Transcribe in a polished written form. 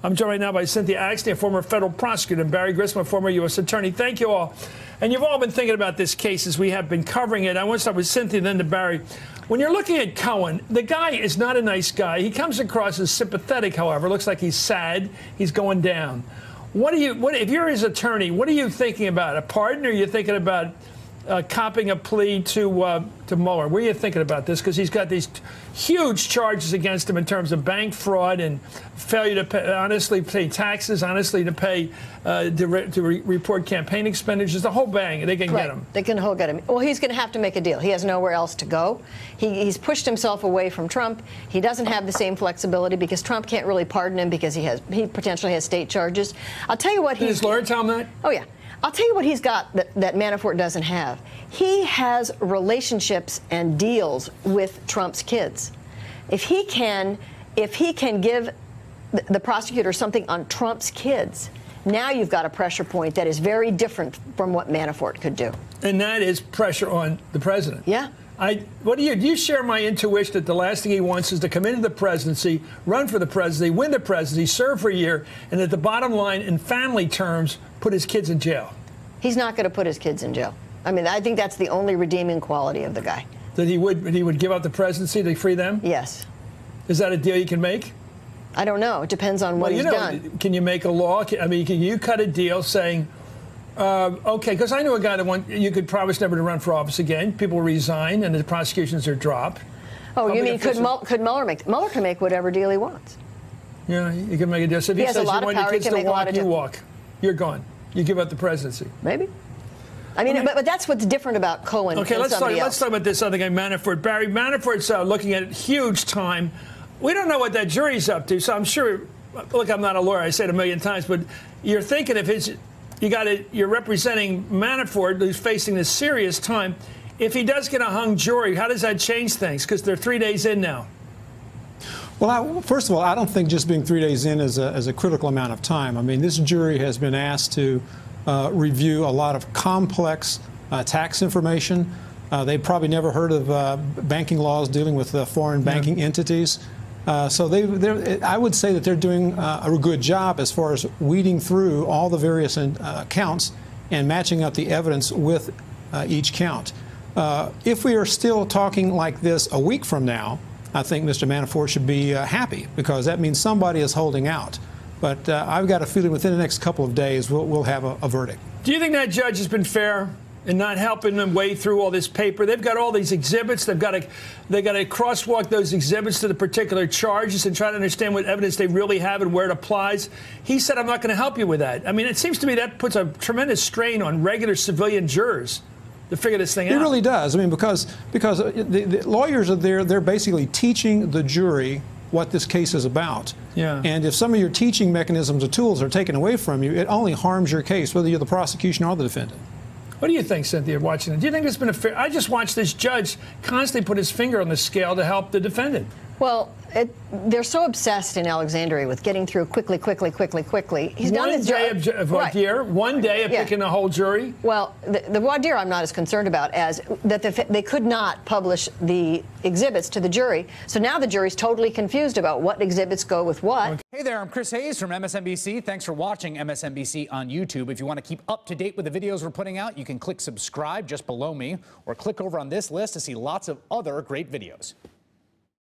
I'm joined right now by Cynthia Axton, a former federal prosecutor, and Barry Grissom, a former U.S. attorney. Thank you all. And you've all been thinking about this case as we have been covering it. I want to start with Cynthia, then to Barry. When you're looking at Cohen, the guy is not a nice guy. He comes across as sympathetic, however. Looks like he's sad. He's going down. If you're his attorney, what are you thinking about? A pardon, or are you thinking about copping a plea to Mueller? What are you thinking about this? Because he's got these huge charges against him in terms of bank fraud and failure to honestly pay taxes, honestly to pay report campaign expenditures, the whole bang. They can get him. They can get him. Well, he's going to have to make a deal. He has nowhere else to go. He's pushed himself away from Trump. He doesn't have the same flexibility because Trump can't really pardon him because he potentially has state charges. I'll tell you what Did his lawyer tell him that? Oh, yeah. I'll tell you what he's got that Manafort doesn't have. He has relationships and deals with Trump's kids. If he can give the prosecutor something on Trump's kids, now you've got a pressure point that is very different from what Manafort could do. And that is pressure on the president. Yeah. Do you share my intuition that the last thing he wants is to come into the presidency, run for the presidency, win the presidency, serve for a year, and at the bottom line, in family terms, put his kids in jail? He's not going to put his kids in jail. I mean, I think that's the only redeeming quality of the guy. That he would give up the presidency to free them? Yes. Is that a deal you can make? I don't know. It depends on what he's done. Can you make a law? I mean, can you cut a deal saying, okay, because I know a guy that you could promise never to run for office again. People resign and the prosecutions are dropped. Oh, you mean could Mueller make? Mueller can make whatever deal he wants. Yeah, you can make a deal. So if he says you want your kids to walk, you walk. You're gone. You give up the presidency. Maybe. I mean, but that's what's different about Cohen. Okay, let's talk about this other guy, Manafort. Barry, Manafort's looking at huge time. We don't know what that jury's up to, so I'm sure. Look, I'm not a lawyer. I say it a million times, but you're thinking if you're representing Manafort, who's facing this serious time. If he does get a hung jury, how does that change things? Because they're 3 days in now. Well, first of all, I don't think just being 3 days in is a critical amount of time. I mean, this jury has been asked to review a lot of complex tax information. They've probably never heard of banking laws dealing with foreign banking entities. So I would say that they're doing a good job as far as weeding through all the various counts and matching up the evidence with each count. If we are still talking like this a week from now, I think Mr. Manafort should be happy, because that means somebody is holding out. But I've got a feeling within the next couple of days we'll have a verdict. Do you think that judge has been fair in not helping them wade through all this paper? They've got all these exhibits. They've got to crosswalk those exhibits to the particular charges and try to understand what evidence they really have and where it applies. He said, I'm not going to help you with that. I mean, it seems to me that puts a tremendous strain on regular civilian jurors to figure this thing out. It really does. I mean, because the lawyers are there, they're basically teaching the jury what this case is about. Yeah. And if some of your teaching mechanisms or tools are taken away from you, it only harms your case, whether you're the prosecution or the defendant. What do you think, Cynthia, watching it? Do you think there's been a fair... I just watched this judge constantly put his finger on the scale to help the defendant. Well, they're so obsessed in Alexandria with getting through quickly. He's done his job. One day of picking a whole jury? Well, the voir dire I'm not as concerned about as that they could not publish the exhibits to the jury. So now the jury's totally confused about what exhibits go with what. Okay. Hey there, I'm Chris Hayes from MSNBC. Thanks for watching MSNBC on YouTube. If you want to keep up to date with the videos we're putting out, you can click subscribe just below me, or click over on this list to see lots of other great videos.